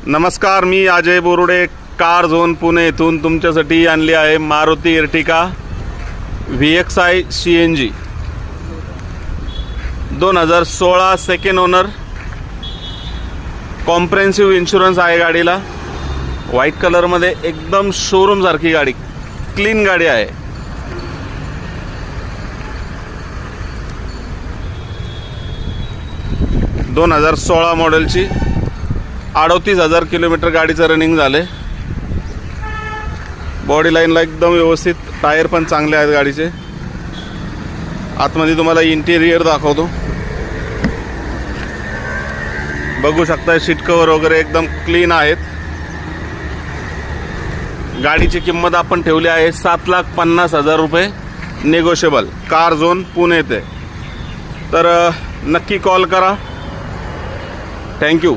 नमस्कार, मी Ajay Borude, car zone Pune येथून तुमच्यासाठी आणली आहे Maruti Ertiga VXI CNG 2016 second owner. Comprehensive insurance आहे गाडीला. व्हाईट कलरमध्ये एकदम शोरूम सारखी गाडी, क्लीन गाडी आहे. - 2016 मॉडेलची. 38,000 किलोमीटर गाडीचं रनिंग झाले. बॉडी लाईनला एकदम व्यवस्थित. टायर पण चांगले आहेत गाडीचे. आतमध्ये तुम्हाला इंटिरियर दाखवतो. बघू शकता, सीट कव्हर वगैरे एकदम क्लीन आहेत. गाडीची किंमत आपण ठेवली आहे 7,50,000 रुपये, नेगोशिएबल. कार झोन पुणे येथे. तर नक्की कॉल करा. थँक्यू.